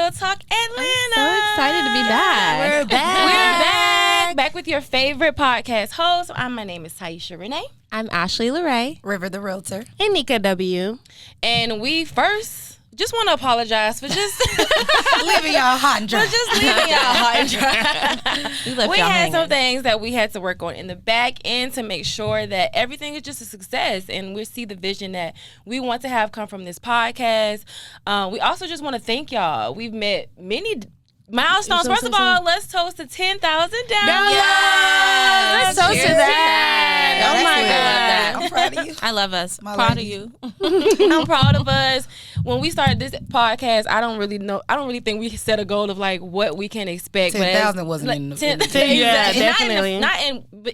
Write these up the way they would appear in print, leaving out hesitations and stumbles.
Real Talk Atlanta. I'm so excited to be back. We're back. Back with your favorite podcast host. My name is Tiesha Renee. I'm Ashley Larae. River the Realtor. And Neika W. And we first just want to apologize for just leaving y'all hot and dry. We had some things that we had to work on in the back end to make sure that everything is just a success, and we see the vision that we want to have come from this podcast. We also just want to thank y'all. We've met many milestones. First of all, let's toast to 10,000 downloads. Let's toast to that. Oh my God. I'm proud of you. I love us. Proud of you. I'm proud of us. When we started this podcast, I don't really think we set a goal of like what we can expect. 10,000 wasn't in the Yeah, definitely. Not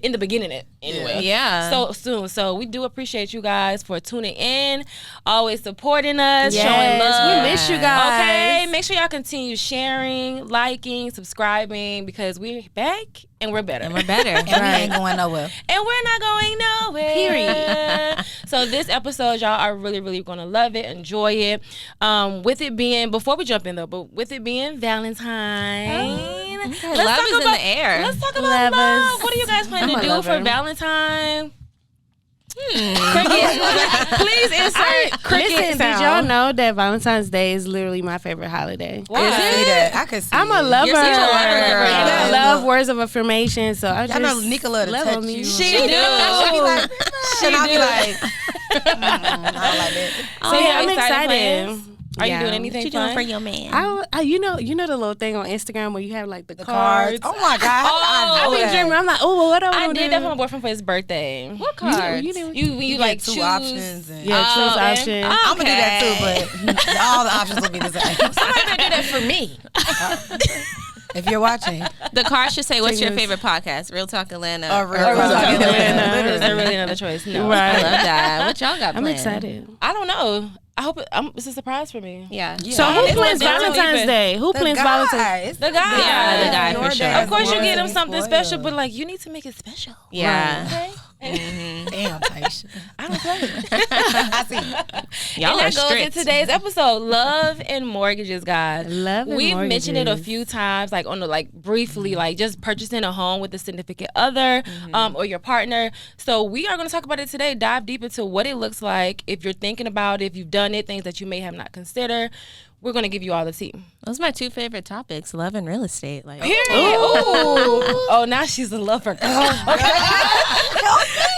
in the beginning anyway. Yeah. So soon. So we do appreciate you guys for tuning in, always supporting us, Yes, showing love. we miss you guys. Okay, make sure y'all continue sharing, liking, subscribing, because we're back and we're better. And we ain't going nowhere. And we're not going nowhere. Period. So this episode, y'all are really, really going to love it, enjoy it. With it being, before we jump in though, but with it being Valentine. Love is in the air. Let's talk about love. What are you guys planning to do for lover. Valentine? Please insert cricket Listen, sound. did y'all know that Valentine's Day is literally my favorite holiday? Why? I could see I'm a it. lover. You're such a lover, girl. And I Yeah. love words of affirmation, so I Y'all know just Neika love to love touch on me. you. She She do. be like, and I'll be do. like, I don't like that. So yeah, you I'm have excited. plans? Are you doing What anything you fun? doing for your man? I you know the little thing on Instagram where you have like the Cards. cards. Oh my God. Oh, I've been dreaming. I'm like, oh, well, what do I I want to did do? that for my boyfriend for his birthday. What cards? You did. You You like get two choose options. And Yeah, choose okay. option. I'm going to do that too, but all the options will be the same. Somebody better do that for me. If you're watching. The card should say, "What's your favorite podcast?" Real Talk Atlanta. Or Real Talk Atlanta. Is there really another choice? No. Right. I love that. What y'all got I'm planned? excited. I don't know. I hope it's a surprise for me. Yeah. Yeah. So who It's plans what they're Valentine's believing. Day? Who plans Valentine's? It's The guy. Yeah, the guy Your for sure. day. Of course, you get him Spoiled. something special, but like you need to make it special. Yeah. Okay. Damn, Tiesha. I don't play. I see. Y'all And are that goes strict. into today's episode, love and mortgages, guys. Love and We've mentioned it a mortgages. few times, like on the briefly, like just purchasing a home with a significant other, or your partner. So we are going to talk about it today. Dive deep into what it looks like if you're thinking about it, if you've done it, things that you may have not considered. We're going to give you all the tea. Those are my two favorite topics: love and real estate. Like, Period. Oh, now she's a lover.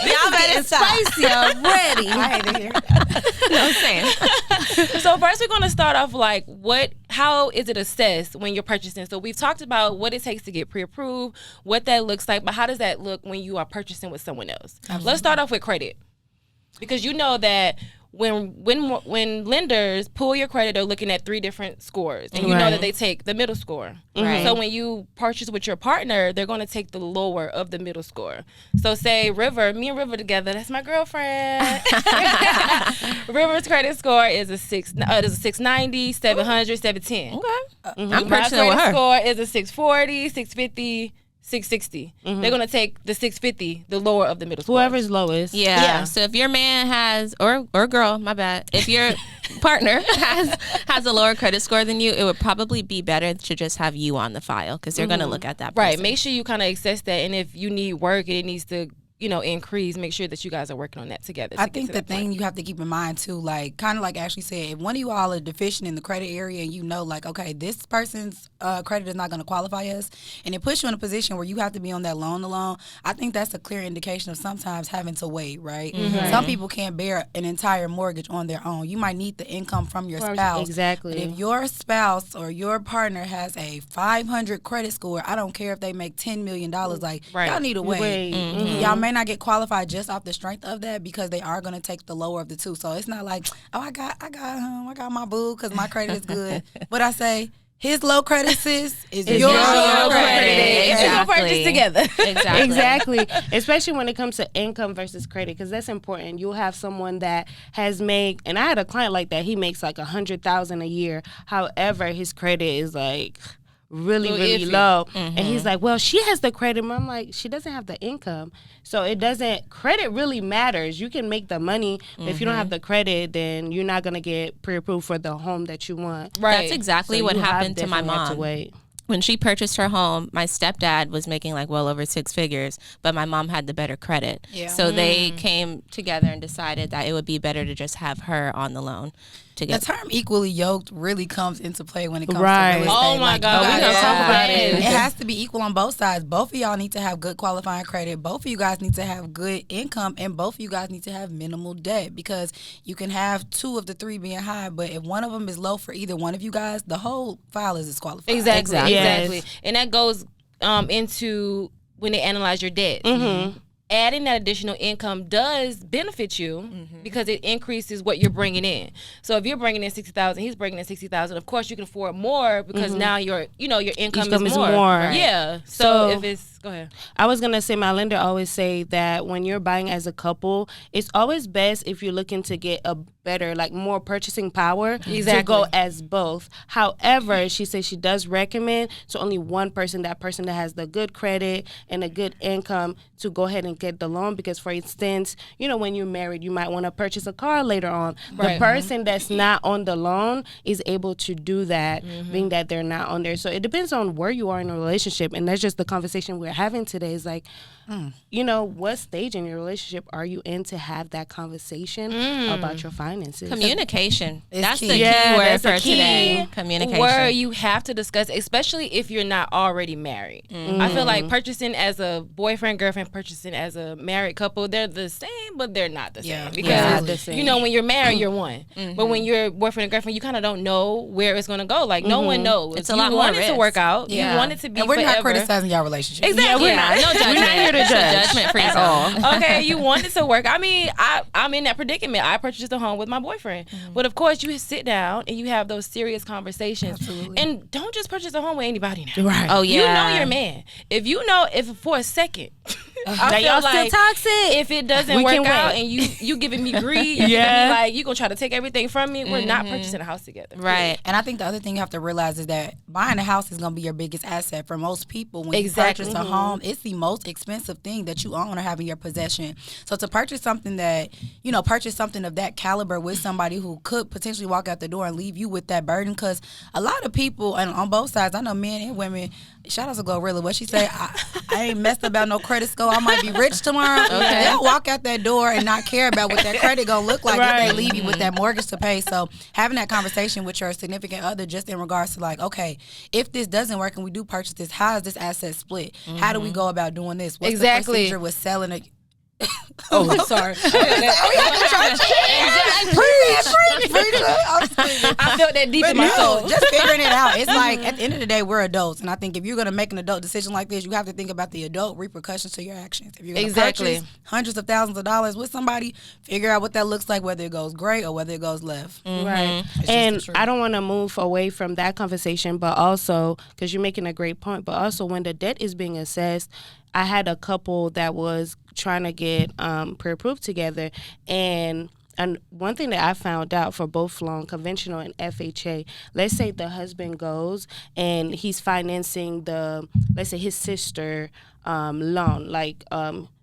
Y'all better spicy already. I hate to hear you know what I'm saying? So first we're going to start off like how is it assessed when you're purchasing? So we've talked about what it takes to get pre-approved, what that looks like, but how does that look when you are purchasing with someone else? Let's start off with credit. Because you know that when lenders pull your credit, they're looking at 3 different scores, and you know that they take the middle score. Right. So when you purchase with your partner, they're going to take the lower of the middle score. So say me and River together, that's my girlfriend. River's credit score is a 690, 700, 710. Okay. I'm My purchasing with credit her. score is a 640, 650. 660. They're gonna take the 650, the lower of the middle score. Whoever's lowest. Yeah. Yeah. So if your man has, or girl, my bad, if your partner has a lower credit score than you, it would probably be better to just have you on the file because they're going to look at that person. Right. Make sure you kind of assess that, and if you need work and it needs to, increase, make sure that you guys are working on that together. I think the thing you have to keep in mind too, like kind of like Ashley said, if one of you all are deficient in the credit area and you know like, okay, this person's credit is not going to qualify us, and it puts you in a position where you have to be on that loan alone, I think that's a clear indication of sometimes having to wait, right? Some people can't bear an entire mortgage on their own. You might need the income from your spouse. Exactly. But if your spouse or your partner has a 500 credit score, I don't care if they make $10 million, like y'all need to wait. Y'all may not get qualified just off the strength of that because they are going to take the lower of the two. So it's not like, oh, I got my boo because my credit is good. But I say his low credit, sis, is your low credit. It's your purchase together. Exactly. Exactly. Especially when it comes to income versus credit, because that's important. You'll have someone that has made, and I had a client like that. He makes like $100,000 a year. However, his credit is like really low. And he's like, well, she has the credit. And I'm like, she doesn't have the income. So it doesn't, credit really matters. You can make the money, but if you don't have the credit, then you're not going to get pre-approved for the home that you want. Right. That's exactly what happened to my mom. When she purchased her home, my stepdad was making like well over 6 figures, but my mom had the better credit. Yeah. So they came together and decided that it would be better to just have her on the loan. The term equally yoked really comes into play when it comes to real estate. Oh my God, we're going to talk about it. It has to be equal on both sides. Both of y'all need to have good qualifying credit. Both of you guys need to have good income, and both of you guys need to have minimal debt, because you can have 2 of the 3 being high, but if one of them is low for either one of you guys, the whole file is disqualified. Exactly. And that goes into when they analyze your debt. Adding that additional income does benefit you because it increases what you're bringing in. So if you're bringing in $60,000, he's bringing in $60,000. Of course, you can afford more because now your income is more. Right. Yeah. So if it's go ahead. I was gonna say, my lender always say that when you're buying as a couple, it's always best if you're looking to get a better, like more purchasing power to go as both. However, she says she does recommend to only one person, that person that has the good credit and a good income, to go ahead and get the loan. Because for instance, when you're married, you might want to purchase a car later on. The person that's not on the loan is able to do that, being that they're not on there. So it depends on where you are in a relationship, and that's just the conversation we're having today. Is like, what stage in your relationship are you in to have that conversation about your finances? Communication. That's key. the key word for today. Communication. Where you have to discuss, especially if you're not already married. I feel like purchasing as a boyfriend, girlfriend, purchasing as a married couple, they're the same, but they're not the same. Because, when you're married, you're one. But when you're boyfriend and girlfriend, you kind of don't know where it's going to go. Like, no one knows. It's a lot more risk. You want it to work out. You want it to be and we're forever. not criticizing y'all relationship. Exactly. Yeah, we're not. No judgment. We're not here to judge. Judgment free zone. Okay, you want it to work. I mean, I'm in that predicament. I purchased a home with my boyfriend. But of course, you sit down and you have those serious conversations. Absolutely. And don't just purchase a home with anybody now. Right. Oh, yeah. You know your man. If for a second, I y'all feel like still toxic. if it doesn't work out and you giving me greed, you gonna try to take everything from me, we're not purchasing a house together. Right. And I think the other thing you have to realize is that buying a house is going to be your biggest asset. For most people, when you purchase a home, it's the most expensive thing that you own or have in your possession. So to purchase something that, purchase something of that caliber with somebody who could potentially walk out the door and leave you with that burden, because a lot of people, and on both sides, I know men and women, shout out to Glorilla, what she say, I ain't messed about no credit score, I might be rich tomorrow. Okay. They'll walk out that door and not care about what that credit gonna look like if they leave you with that mortgage to pay. So having that conversation with your significant other, just in regards to like, okay, if this doesn't work and we do purchase this, how is this asset split? How do we go about doing this? What's the procedure with selling it? Oh, sorry. I felt that deep in my soul. Just figuring it out. It's like, at the end of the day, we're adults. And I think if you're going to make an adult decision like this, you have to think about the adult repercussions to your actions. If you're going to purchase hundreds of thousands of dollars with somebody, figure out what that looks like, whether it goes great or whether it goes left. Right. And I don't want to move away from that conversation, but also, because you're making a great point, but also when the debt is being assessed, I had a couple that was trying to get pre-approved together, and one thing that I found out for both loan, conventional and FHA, let's say the husband goes and he's financing let's say his sister loan, like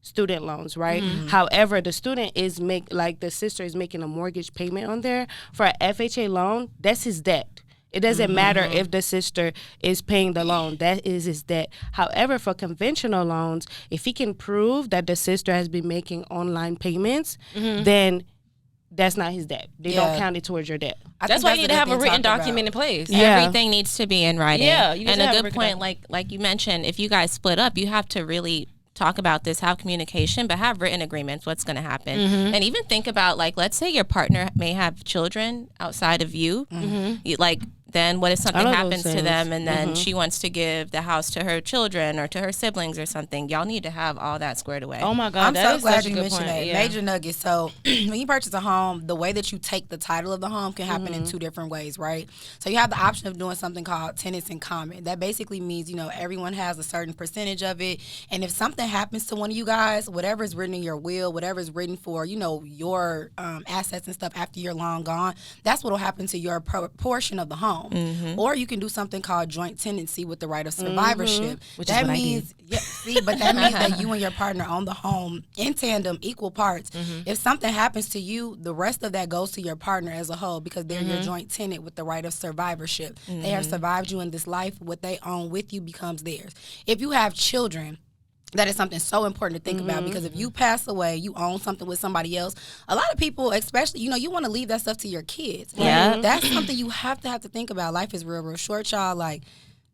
student loans, right? However, the student is the sister is making a mortgage payment on there. For an FHA loan, that's his debt. It doesn't matter if the sister is paying the loan. That is his debt. However, for conventional loans, if he can prove that the sister has been making online payments, then that's not his debt. They don't count it towards your debt. That's why you need to have a written document in place. Everything needs to be in writing. Yeah. And a good point, like you mentioned, if you guys split up, you have to really talk about this, have communication, but have written agreements, what's going to happen. And even think about, like, let's say your partner may have children outside of you. Then what if something happens to them and then she wants to give the house to her children or to her siblings or something? Y'all need to have all that squared away. Oh my God, I'm so glad you mentioned that. Major nugget. So when you purchase a home, the way that you take the title of the home can happen in 2 different ways, right? So you have the option of doing something called tenants in common. That basically means, everyone has a certain percentage of it. And if something happens to one of you guys, whatever is written in your will, whatever is written for, your assets and stuff after you're long gone, that's what will happen to your portion of the home. home. Or you can do something called joint tenancy with the right of survivorship. Which that is what means, but that means that you and your partner own the home in tandem, equal parts. If something happens to you, the rest of that goes to your partner as a whole because they're your joint tenant with the right of survivorship. They have survived you in this life. What they own with you becomes theirs. If you have children, that is something so important to think about because if you pass away, you own something with somebody else. A lot of people, especially, you want to leave that stuff to your kids. Yeah. That's something you have to think about. Life is real, real short, y'all. Like,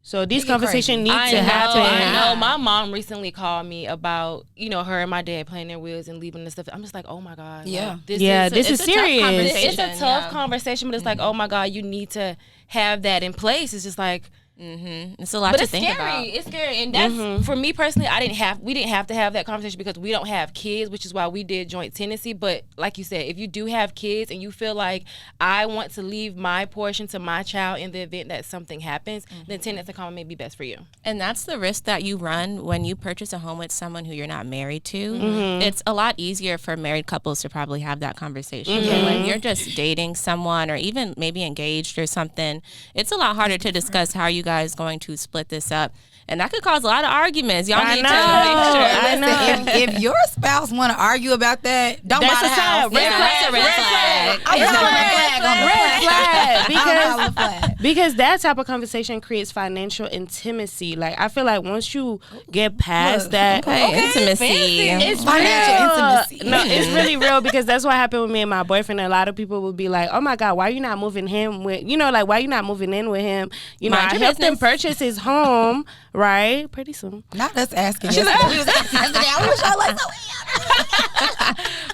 so these conversations need to happen. I know. My mom recently called me about, her and my dad playing their wheels and leaving the stuff. I'm just like, oh my God. Yeah. Like, this is serious. It's a tough conversation, but it's like, oh my God, you need to have that in place. It's just like, it's a lot to think about. It's scary, and that's for me personally. We didn't have to have that conversation because we don't have kids, which is why we did joint tenancy. But like you said, if you do have kids and you feel like I want to leave my portion to my child in the event that something happens, then tenants in common may be best for you. And that's the risk that you run when you purchase a home with someone who you're not married to. It's a lot easier for married couples to probably have that conversation. But when you're just dating someone or even maybe engaged or something, it's a lot harder to discuss how you guys going to split this up, and that could cause a lot of arguments. Y'all need to make sure. If your spouse want to argue about that, don't buy the house. That's a red flag. I'm calling a flag. Because that type of conversation creates financial intimacy. Like, I feel like once you get past that, intimacy, it's financial intimacy. No, it's really real because that's what happened with me and my boyfriend. A lot of people would be like, "Oh my God, why are you not moving him with? Like, why are you not moving in with him? I helped him purchase his home, right? Pretty soon. Not us asking. We was asking yesterday. I wish I like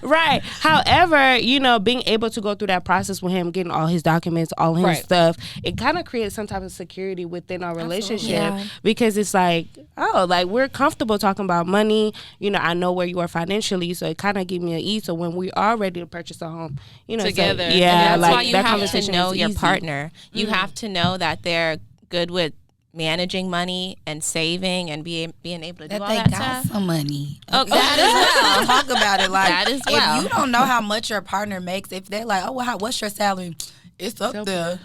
Right. However, being able to go through that process with him, getting all his documents, all his stuff, it kind of creates some type of security within our relationship because it's like, we're comfortable talking about money. I know where you are financially, so it kind of gives me an ease. So when we are ready to purchase a home, together, and that's why you have to know your partner. You have to know that they're good with managing money and saving and being able to do all that stuff. That they got some money. Oh, that as well. Talk about it like that as well. If you don't know how much your partner makes, if they're like, what's your salary? It's up there.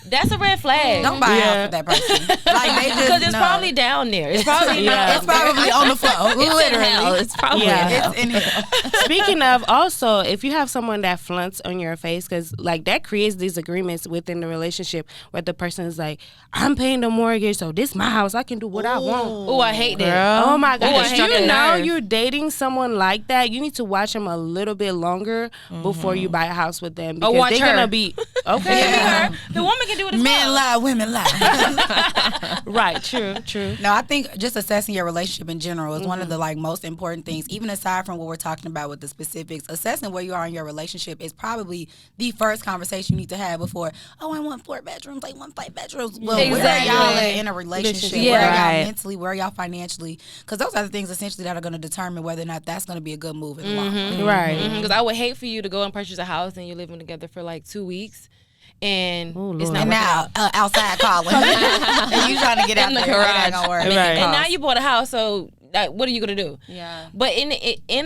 That's a red flag. Don't buy out for that person. Like they just because it's probably down there. It's probably it's probably on the floor. Literally, it's probably it's in hell. Speaking of, also, if you have someone that flaunts on your face, because that creates these agreements within the relationship where the person is like, "I'm paying the mortgage, so this my house. I can do what I want." Oh, I hate that. Oh my God! If you're dating someone like that, you need to watch them a little bit longer before you buy a house with them because they're gonna be okay. The woman can do it as Men lie, women lie. Right, true. No, I think just assessing your relationship in general is one of the most important things. Even aside from what we're talking about with the specifics, assessing where you are in your relationship is probably the first conversation you need to have before. Oh, I want 4 bedrooms. I want 5 bedrooms. Well, where are y'all in a relationship? Where are y'all mentally? Where are y'all financially? Because those are the things essentially that are going to determine whether or not that's going to be a good move in the long run. Right. Because I would hate for you to go and purchase a house and you're living together for 2 weeks. And it's not and now outside calling. And you trying to get out in the there. garage. Right. And now you bought a house, so what are you gonna do? Yeah. But in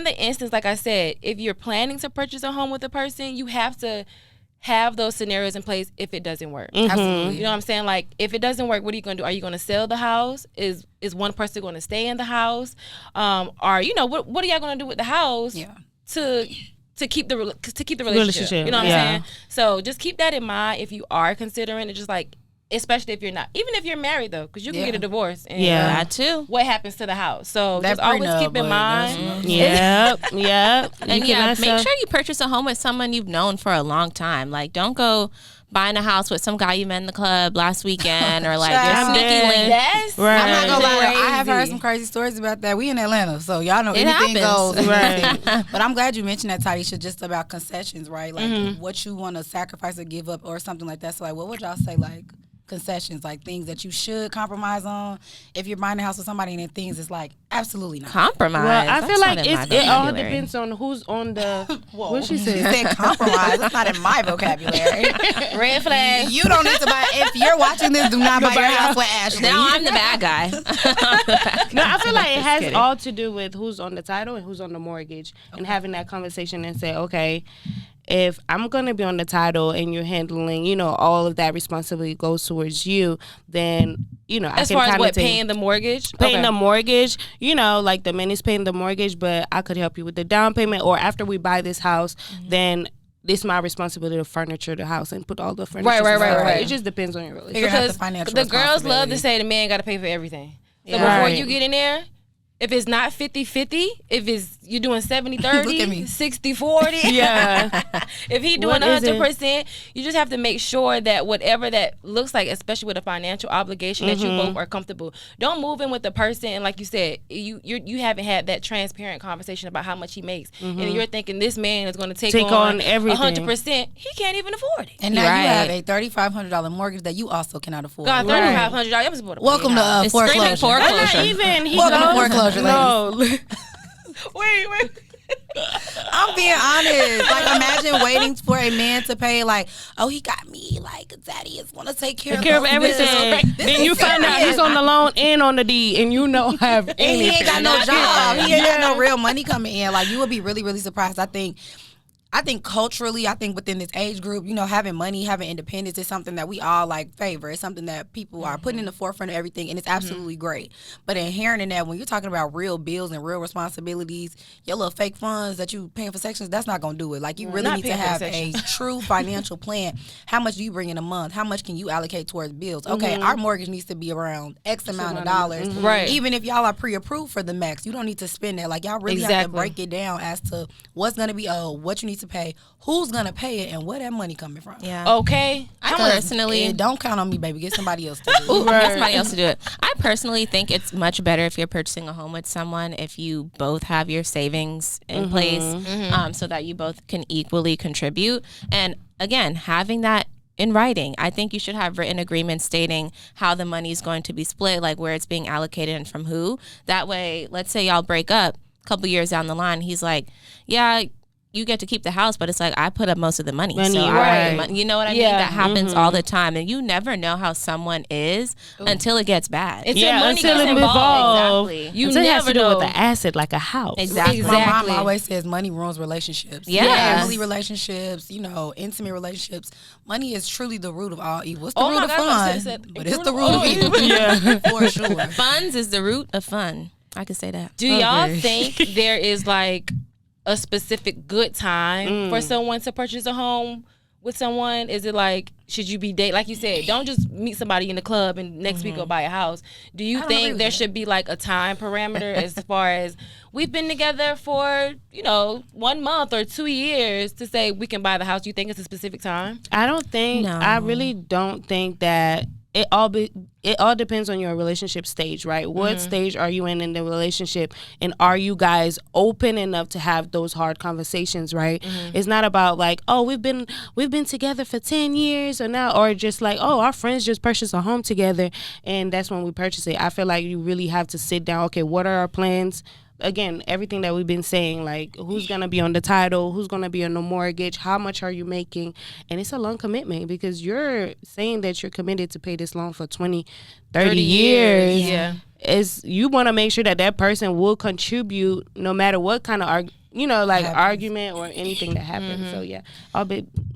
the instance, like I said, if you're planning to purchase a home with a person, you have to have those scenarios in place if it doesn't work. Absolutely. You know what I'm saying? Like, if it doesn't work, what are you gonna do? Are you gonna sell the house? Is one person gonna stay in the house? Or what are y'all gonna do with the house? Yeah. To keep the relationship. You know what I'm saying? So just keep that in mind if you are considering it. Just especially if you're not, even if you're married though, because you can get a divorce. And that too. What happens to the house? So That just always prenup, keep in mind. Yep. And make sure you purchase a home with someone you've known for a long time. Don't go buying a house with some guy you met in the club last weekend or your sneaky link. Yes. Right. I'm not gonna lie, I have heard some crazy stories about that. We in Atlanta, so y'all know anything goes. Right. But I'm glad you mentioned that, Tiesha, just about concessions, right? What you want to sacrifice or give up or something like that. So what would y'all say concessions, things that you should compromise on if you're buying a house with somebody, and then things is absolutely not. Compromise. Well, I feel like it all depends on who's on the. What she said? She said compromise. That's not in my vocabulary. Red flag. You don't need to buy. If you're watching this, do not buy your house with Ashley. Now I'm the bad guy. No, I feel like it has all to do with who's on the title and who's on the mortgage, and having that conversation and say, okay, if I'm going to be on the title and you're handling, you know, all of that responsibility goes towards you, then, you know, as far as what, paying the mortgage? Paying the mortgage, you know, like the man is paying the mortgage, but I could help you with the down payment, or after we buy this house, then it's my responsibility to furniture the house and put all the furniture. Right. It just depends on your relationship. Because the girls love to say the man got to pay for everything. So before you get in there, if it's not 50-50, if it's you're doing 70-30, 60-40, yeah. If he doing 100%, you just have to make sure that whatever that looks like, especially with a financial obligation, that you both are comfortable. Don't move in with the person, and like you said, you haven't had that transparent conversation about how much he makes, and you're thinking this man is going to take on everything 100%. He can't even afford it, and now you have a $3,500 mortgage that you also cannot afford. God, $3,500. Welcome to foreclosure. Welcome to foreclosure. No. Wait. I'm being honest. Like, imagine waiting for a man to pay, like, oh, he got me, like, daddy is going to take care of everything. Then you find out he's on the loan and on the deed, and you know have anything. And he ain't got no job. He ain't got no real money coming in. Like, you would be really, really surprised. I think culturally, within this age group, you know, having money, having independence is something that we all like favor. It's something that people are putting in the forefront of everything, and it's absolutely great. But inherent in that, when you're talking about real bills and real responsibilities, your little fake funds that you paying for sections, that's not going to do it. Like, you really need to have a true financial plan. How much do you bring in a month? How much can you allocate towards bills? Okay, our mortgage needs to be around X amount of dollars. Right. Even if y'all are pre-approved for the max, you don't need to spend that. Like, y'all really have to break it down as to what's going to be owed, what you need to pay, who's gonna pay it, and where that money coming from. Yeah. Okay. I personally don't count on me, baby. Get somebody else to do it. Get somebody else to do it. I personally think it's much better if you're purchasing a home with someone if you both have your savings in place, so that you both can equally contribute. And again, having that in writing. I think you should have written agreements stating how the money is going to be split, like where it's being allocated and from who. That way, let's say y'all break up a couple years down the line, he's like, yeah, you get to keep the house, but it's like, I put up most of the money. So you know what I mean? That happens all the time. And you never know how someone is until it gets bad. Until money gets involved. Exactly. You never have to do with an asset like a house. Exactly. My mom always says money ruins relationships. Family relationships, you know, intimate relationships. Money is truly the root of all evil. It's the root of fun, but it's the root of evil. For sure. Funds is the root of fun. I could say that. Do y'all think there is like a specific good time for someone to purchase a home with someone? Is it like, should you be date, like you said, don't just meet somebody in the club and next week go buy a house? Do you think there should be like a time parameter as far as we've been together for, you know, 1 month or 2 years to say we can buy the house? Do you think it's a specific time? I really don't think that. It all depends on your relationship stage, right? What stage are you in the relationship, and are you guys open enough to have those hard conversations, right? It's not about like, oh, we've been together for 10 years or just like, oh, our friends just purchased a home together and that's when we purchase it. I feel like you really have to sit down. Okay, what are our plans? Again, everything that we've been saying, like who's going to be on the title, who's going to be on the mortgage, how much are you making? And it's a long commitment because you're saying that you're committed to pay this loan for 20, 30 years. Yeah. You want to make sure that person will contribute no matter what kind of argument or anything that happens. So yeah,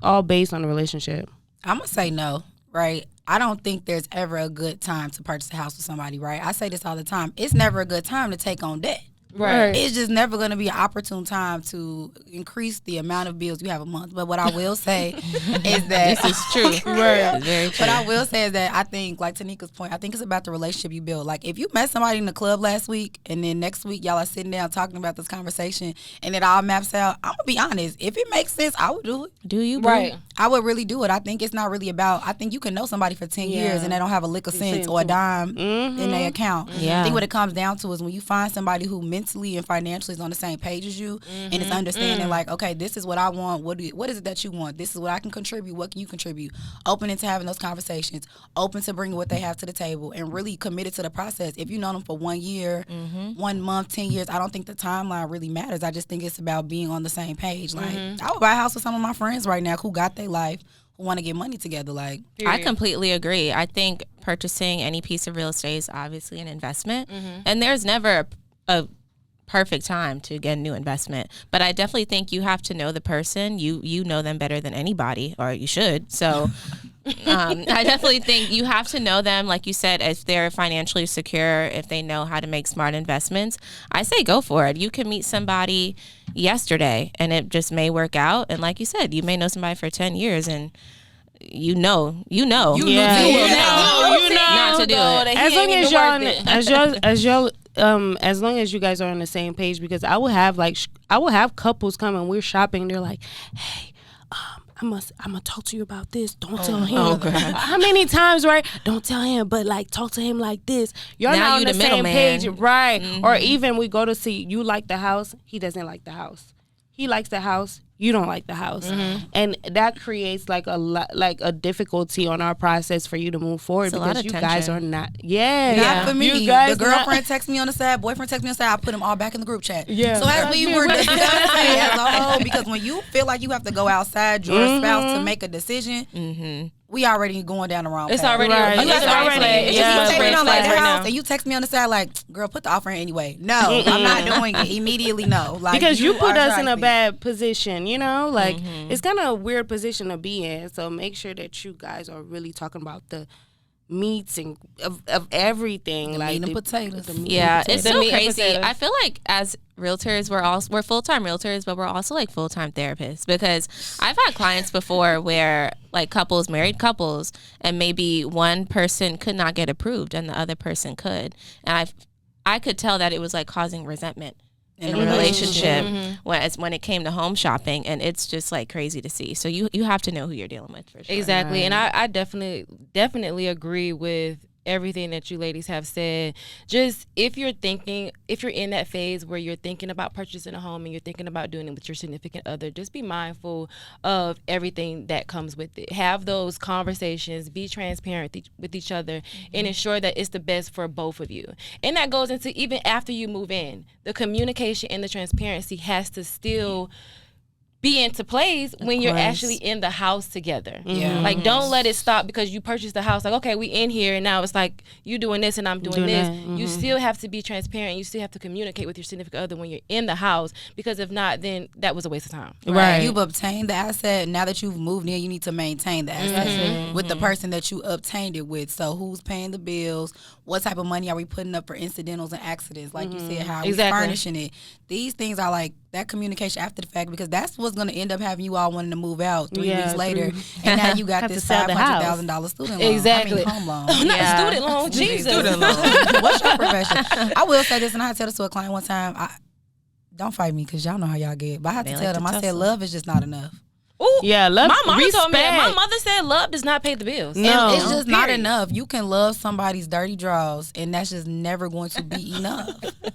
all based on the relationship. I'm going to say no, right? I don't think there's ever a good time to purchase a house with somebody, right? I say this all the time. It's never a good time to take on debt. Right. It's just never going to be an opportune time to increase the amount of bills you have a month. But what I will say is that this is true. Right. It's very true. What I will say is that I think, like Tanika's point, I think it's about the relationship you build. Like if you met somebody in the club last week and then next week y'all are sitting down talking about this conversation and it all maps out, I'm going to be honest. If it makes sense, I would do it. Do you? Right. I would really do it. I think it's not really about, I think you can know somebody for 10 years and they don't have a lick of sense or a dime in their account. Yeah. I think what it comes down to is when you find somebody who mentally and financially is on the same page as you and it's understanding like, okay, this is what I want. What is it that you want? This is what I can contribute. What can you contribute? Open into having those conversations. Open to bringing what they have to the table and really committed to the process. If you know them for 1 year, 1 month, 10 years, I don't think the timeline really matters. I just think it's about being on the same page. Like I would buy a house with some of my friends right now who got their life, who want to get money together. Like I completely agree. I think purchasing any piece of real estate is obviously an investment, and there's never a perfect time to get a new investment. But I definitely think you have to know the person. You know them better than anybody, or you should. So I definitely think you have to know them, like you said, if they're financially secure, if they know how to make smart investments. I say go for it. You can meet somebody yesterday and it just may work out. And like you said, you may know somebody for 10 years and you know not to do it. As long as you guys are on the same page, because I will have couples come and we're shopping. They're like, hey, I'm gonna talk to you about this. Don't tell him. Oh, God. How many times, right? Don't tell him, but like talk to him like this. You're not on the same page, right? Mm-hmm. Or even we go to see, you like the house, he doesn't like the house. He likes the house, you don't like the house, and that creates like a difficulty on our process for you to move forward, because you guys are not. Not for me. The girlfriend texts me on the side, boyfriend texts me on the side. I put them all back in the group chat. Yeah. So as we were discussing as a whole, because when you feel like you have to go outside your spouse to make a decision. We already going down the wrong path. It's already right. It's already. And you text me on the side like, girl, put the offer in anyway. No, I'm not doing it. Immediately no. Like, because you put us in a bad position, you know? Like, it's kind of a weird position to be in. So make sure that you guys are really talking about the meats and of everything, the like meat and potatoes. It's so crazy. I feel like as realtors, we're full-time realtors, but we're also like full-time therapists, because I've had clients before where like married couples, and maybe one person could not get approved and the other person could, and I could tell that it was like causing resentment in a relationship when it came to home shopping, and it's just like crazy to see. So you have to know who you're dealing with, for sure. Exactly. And I definitely agree with everything that you ladies have said. Just if you're in that phase where you're thinking about purchasing a home and you're thinking about doing it with your significant other, just be mindful of everything that comes with it. Have those conversations, be transparent with each other, and ensure that it's the best for both of you. And that goes into even after you move in. The communication and the transparency has to still be into place when you're actually in the house together. Like, don't let it stop because you purchased the house. Like, okay, we in here, and now it's like you doing this and I'm doing this. You still have to be transparent. You still have to communicate with your significant other when you're in the house, because if not, then that was a waste of time. Right. You've obtained the asset. Now that you've moved in, you need to maintain the asset with the person that you obtained it with. So who's paying the bills? What type of money are we putting up for incidentals and accidents? Like you said, how are we furnishing it? These things are like that communication after the fact, because that's what's going to end up having you all wanting to move out 3 weeks later, and now you got this $500,000 student loan. Exactly. Home loan. Not student loan. Jesus. Student loan. What's your profession? I will say this, and I tell this to a client one time. Don't fight me, because y'all know how y'all get. But I had to tell them, I said, love is just not enough. Ooh, love. My mama told me that. My mother said love does not pay the bills. No, and it's just not enough. You can love somebody's dirty draws, and that's just never going to be enough.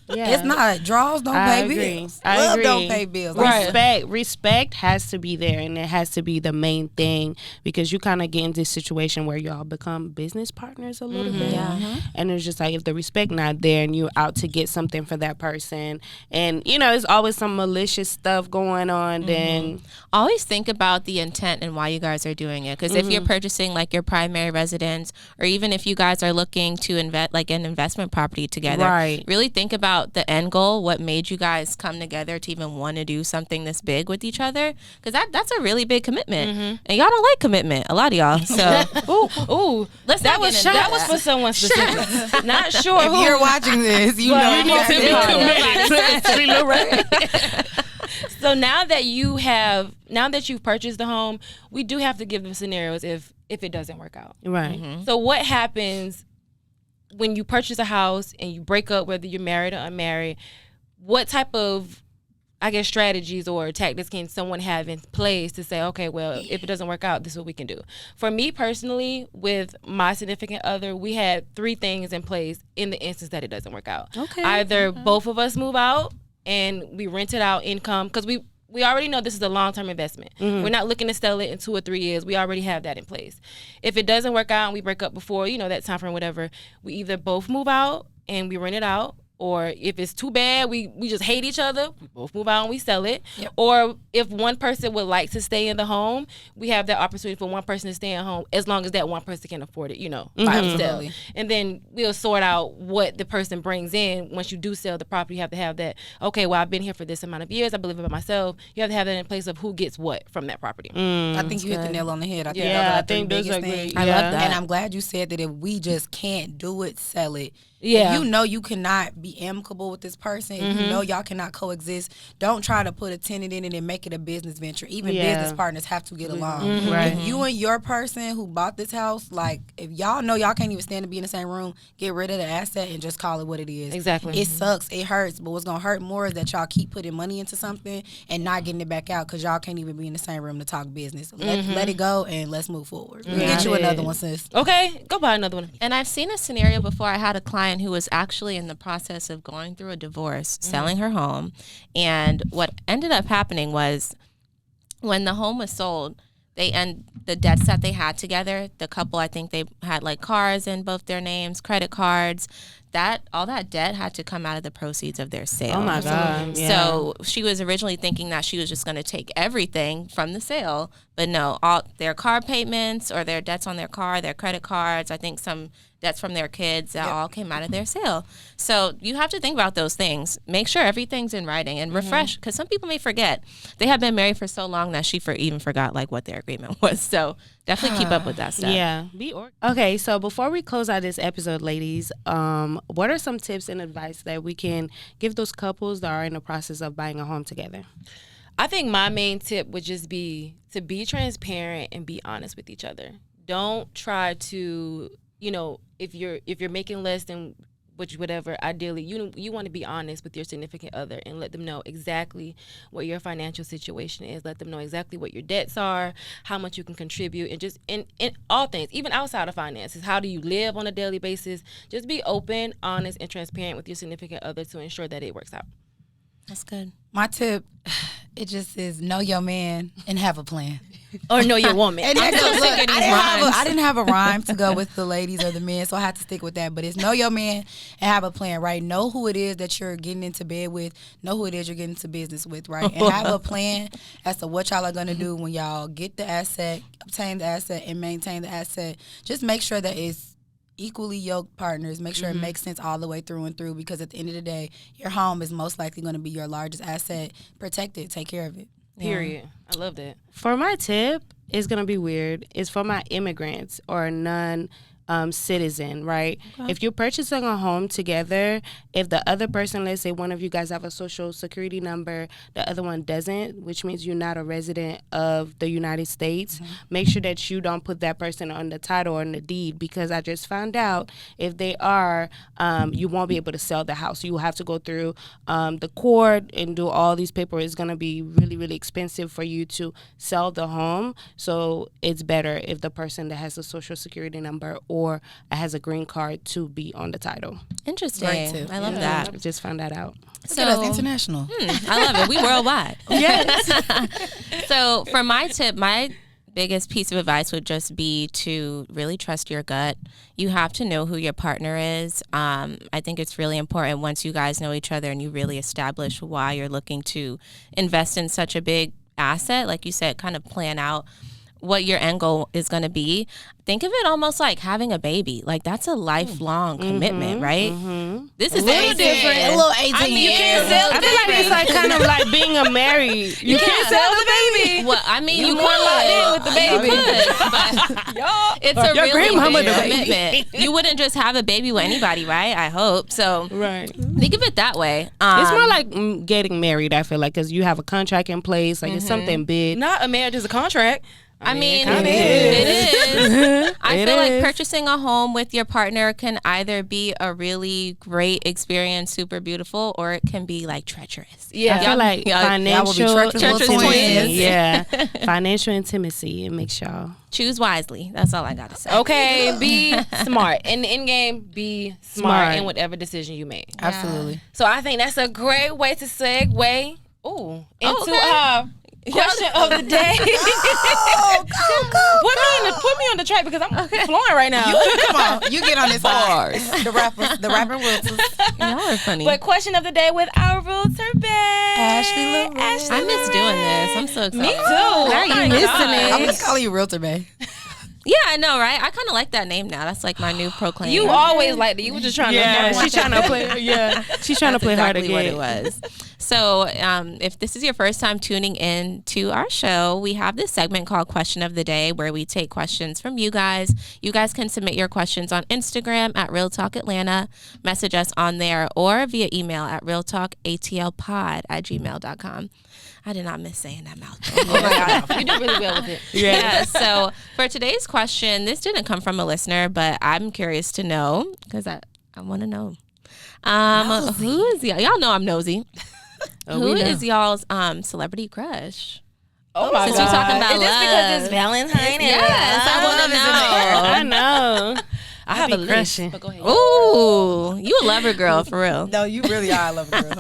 It's not. Draws don't pay bills. Love don't pay bills. Respect has to be there, and it has to be the main thing, because you kind of get into this situation where y'all become business partners a little bit, and it's just like, if the respect not there and you're out to get something for that person, and you know, there's always some malicious stuff going on, then always think about the intent and why you guys are doing it, because if you're purchasing like your primary residence, or even if you guys are looking to invest like an investment property together, really think about the end goal, what made you guys come together to even want to do something this big with each other, because that's a really big commitment, and y'all don't like commitment, a lot of y'all. So that was for someone specific. Not sure if you're watching this, you know you need to be committed. So now that you've purchased the home, we do have to give them scenarios if it doesn't work out. Right. So what happens when you purchase a house and you break up, whether you're married or unmarried? What type of, I guess, strategies or tactics can someone have in place to say, okay, well, if it doesn't work out, this is what we can do? For me personally, with my significant other, we had 3 things in place in the instance that it doesn't work out. Either both of us move out and we rented out income, because we already know this is a long-term investment. We're not looking to sell it in 2 or 3 years. We already have that in place. If it doesn't work out and we break up before, that time frame, whatever, we either both move out and we rent it out, or if it's too bad, we just hate each other, we both move out and we sell it. Yep. Or if one person would like to stay in the home, we have that opportunity for one person to stay at home as long as that one person can afford it, by themselves. And then we'll sort out what the person brings in. Once you do sell the property, you have to have that, okay, well, I've been here for this amount of years, I believe in myself. You have to have that in place of who gets what from that property. I think you hit the nail on the head. I think those are things. I love that. And I'm glad you said that if we just can't do it, sell it. Yeah. If you know you cannot be amicable with this person, if you know y'all cannot coexist, don't try to put a tenant in it and make it a business venture. Even business partners have to get along. Right. If you and your person who bought this house, like, if y'all know y'all can't even stand to be in the same room, get rid of the asset and just call it what it is. Exactly. It sucks. It hurts. But what's going to hurt more is that y'all keep putting money into something and not getting it back out because y'all can't even be in the same room to talk business. Let it go and let's move forward. We'll get you another one, sis. Okay, go buy another one. And I've seen a scenario before. I had a client who was actually in the process of going through a divorce, selling her home. And what ended up happening was when the home was sold, the debts that they had together, the couple, I think they had like cars in both their names, credit cards, all that debt had to come out of the proceeds of their sale. Oh my God. Yeah. So she was originally thinking that she was just going to take everything from the sale, but no, all their car payments or their debts on their car, their credit cards, I think some debts from their kids, that all came out of their sale. So you have to think about those things. Make sure everything's in writing and refresh, because some people may forget. They have been married for so long that she even forgot like what their agreement was. So definitely keep up with that stuff. Yeah. Okay, so before we close out this episode, ladies, what are some tips and advice that we can give those couples that are in the process of buying a home together? I think my main tip would just be to be transparent and be honest with each other. Don't try to, if you're making less than whatever, ideally you want to be honest with your significant other and let them know exactly what your financial situation is. Let them know exactly what your debts are, how much you can contribute, and just in all things, even outside of finances. How do you live on a daily basis? Just be open, honest, and transparent with your significant other to ensure that it works out. That's good. My tip, it just is know your man and have a plan. Or know your woman. And I didn't have a rhyme to go with the ladies or the men, so I had to stick with that. But it's know your man and have a plan, right? Know who it is that you're getting into bed with. Know who it is you're getting into business with, right? And have a plan as to what y'all are going to do when y'all get the asset, obtain the asset, and maintain the asset. Just make sure that it's equally yoked partners. Make sure it makes sense all the way through and through, because at the end of the day, your home is most likely going to be your largest asset. Protect it. Take care of it. Period. I love that. For my tip, it's going to be weird. It's for my immigrants or non-citizen, right? Okay. If you're purchasing a home together, if the other person, let's say one of you guys have a social security number, the other one doesn't, which means you're not a resident of the United States, make sure that you don't put that person on the title or on the deed, because I just found out if they are, you won't be able to sell the house. You will have to go through the court and do all these paperwork. It's going to be really, really expensive for you to sell the home. So it's better if the person that has a social security number or has a green card to be on the title. Interesting. I love that. I just found that out. So that's international. I love it. We worldwide. Yes. So for my tip, my biggest piece of advice would just be to really trust your gut. You have to know who your partner is. I think it's really important once you guys know each other and you really establish why you're looking to invest in such a big asset. Like you said, kind of plan out what your end goal is going to be. Think of it almost like having a baby. Like, that's a lifelong commitment, right? This is a little different. A little 18 I mean, you can't years. sell the I feel like it's like kind of like being a married. You can't sell the baby. Well, I mean, you could locked in with the baby. You could, but it's a Your really grandmama big the baby. commitment. You wouldn't just have a baby with anybody, right? I hope so. Right. Think of it that way. It's more like getting married, I feel like, because you have a contract in place. Like, it's something big. Not a marriage is a contract. I mean, it is. I feel like purchasing a home with your partner can either be a really great experience, super beautiful, or it can be like treacherous. Yeah. I feel like financial twins. Yeah. Financial intimacy. It makes y'all choose wisely. That's all I gotta say. Okay, be smart. In the end game, be smart in whatever decision you make. Absolutely. So I think that's a great way to segue into our question of the day. Go. Put me on the track tonight because I'm flowing right now. Come on, you get on this bars. The rapper realtors. Y'all are funny. But question of the day with our realtor, Bae. Ashley I miss doing this. I'm so excited. Me too. Are you listening? I'm just calling you realtor, Bae. Yeah, I know, right? I kind of like that name now. That's like my new proclaim. You always liked it. You were just trying to. She's trying to play. Yeah, she's trying to play hard exactly again. what it was. So, if this is your first time tuning in to our show, we have this segment called Question of the Day where we take questions from you guys. You guys can submit your questions on Instagram at Real Talk Atlanta, message us on there, or via email at realtalkatlpod@gmail.com. I did not miss saying that mouthful. Oh my God. You did really well with it. Yeah. So for today's question, this didn't come from a listener, but I'm curious to know because I want to know. Who is y'all know I'm nosy. Who is y'all's celebrity crush? Oh my Since God. we're talking about is this love. because it's Valentine's? Yes, I want to know. I know. I have a list, crushing. but go ahead. Ooh, you a lover girl for real. No, you really are a lover girl.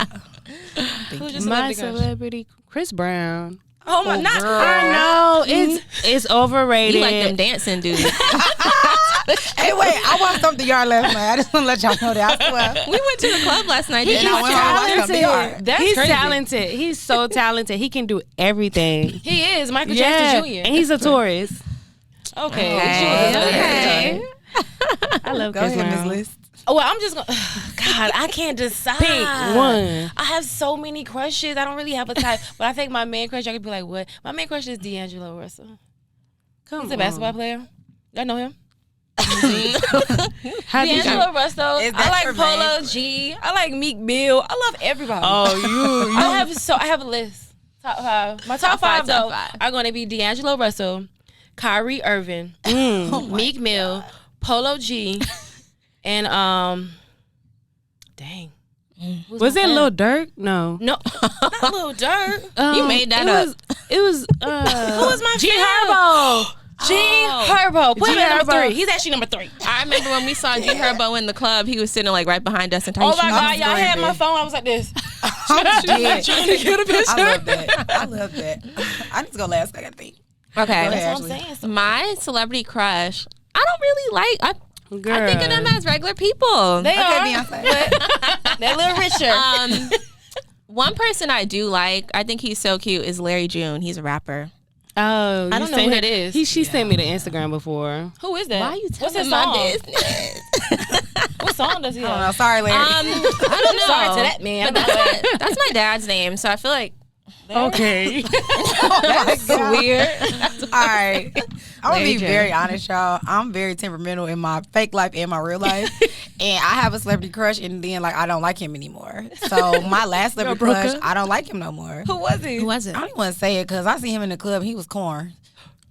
Who's your My celebrity crush? celebrity, Chris Brown. Oh my, not I know it's overrated. You like them dancing dudes. Hey, wait, I watched something y'all last night. I just want to let y'all know that. I swear. We went to the club last night. And I went home and watched something y'all. That's He's crazy. talented. He's so talented. He can do everything. He is Michael Yeah, Jackson Jr. and he's a tourist. Okay. Okay. I love Go Chris ahead, Ms. Brown. List. Well, I'm just gonna. God, I can't decide. Pick one. I have so many crushes. I don't really have a type, but I think my main crush. I could be like, what? My main crush is D'Angelo Russell. He's a basketball player. Y'all know him. How did you? D'Angelo Russell. Is I that like your Polo main? G. I like Meek Mill. I love everybody. Oh, I have a list. Top five. My top five though are going to be D'Angelo Russell, Kyrie Irving, Meek Mill, Polo G, and dang. Was it Lil Durk? No. No, not Lil Durk. You made that up. It was. Who was my G favorite? Herbo. G Herbo. Put him G at number Herbo. 3. He's actually number 3. I remember when we saw G Herbo in the club, he was sitting like right behind us and Oh Tiesha. my God, y'all screaming. had my phone. I was like this. I'm dead. Trying to get a picture. I love that. I love that. I need to go last. I got to think. Okay. Go ahead. That's what I'm Ashley. saying. My celebrity crush, I don't really like. I Girl. think of them as regular people. They are. Beyonce. But they're a little richer. One person I do like, I think he's so cute, is Larry June. He's a rapper. Oh, I don't know who that is. She sent me the Instagram before. Who is that? Why are you What's telling his my song? business? What song does he I don't know. have? Sorry, Larry. I don't know. Sorry to that man. But that's my dad's name, so I feel like Okay. That's weird. All right. I'm going to be June. very honest, y'all. I'm very temperamental in my fake life and my real life. And I have a celebrity crush, and then, like, I don't like him anymore. So, my last celebrity crush, I don't like him no more. Who was he? who was it? I don't even want to say it because I see him in the club. He was corn.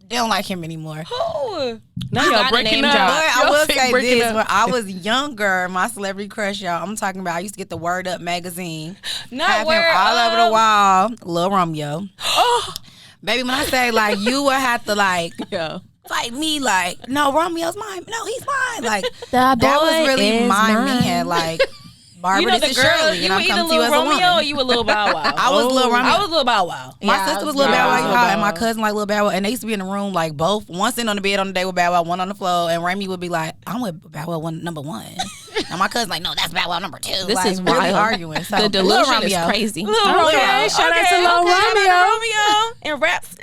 They don't like him anymore. Who? Now got y'all a breaking name up. drop. But I Y'all will fake say breaking this: up. when I was younger, my celebrity crush, y'all, I'm talking about. I used to get the Word Up magazine, Not have where him all over the wall, Lil Romeo. Baby, when I say like you would have to like fight me, like no, Romeo's mine. No, he's mine. Like that was really my man. Like Barbara, You know this the is girl. Shirley, You and were I'm either coming to you Lil as a Romeo or woman. you were Lil Bow Wow. I was Lil Romeo. I was Lil Bow Wow. My Yeah, sister I was was Lil Bow Wow, Lil y'all, Bow and my Wow. cousin like Lil Bow Wow, and they used to be in the room like both, one sitting on the bed on the day with Bow Wow, one on the floor, and Remy would be like, "I'm with Bow Wow number 1," and my cousin like, "No, that's Bow Wow number 2." This like, is really wild. arguing. So, The Lil delusion is Romeo. crazy. Lil Okay, Romeo. shout out to Lil Romeo and raps.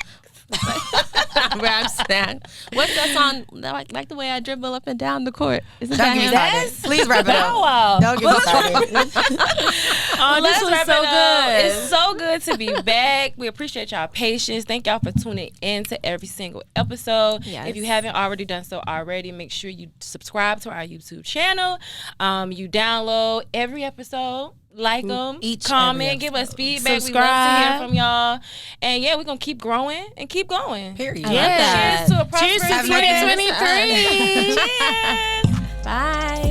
Rap snack. What's that song? Like the way I dribble up and down the court. Isn't Don't that get me him? started. Please wrap it Bow up. Wow. Don't get me started. Oh, this Let's was wrap so it up. good. It's so good to be back. We appreciate y'all patience. Thank y'all for tuning in to every single episode. Yes. If you haven't already done so already, make sure you subscribe to our YouTube channel. You download every episode. Like them, Each comment, every give us episode. feedback. We love to Subscribe. hear from y'all. And yeah, we're going to keep growing and keep going. Period. I love that. Cheers to a prosperous Cheers to Have a good 2023. Cheers. Bye.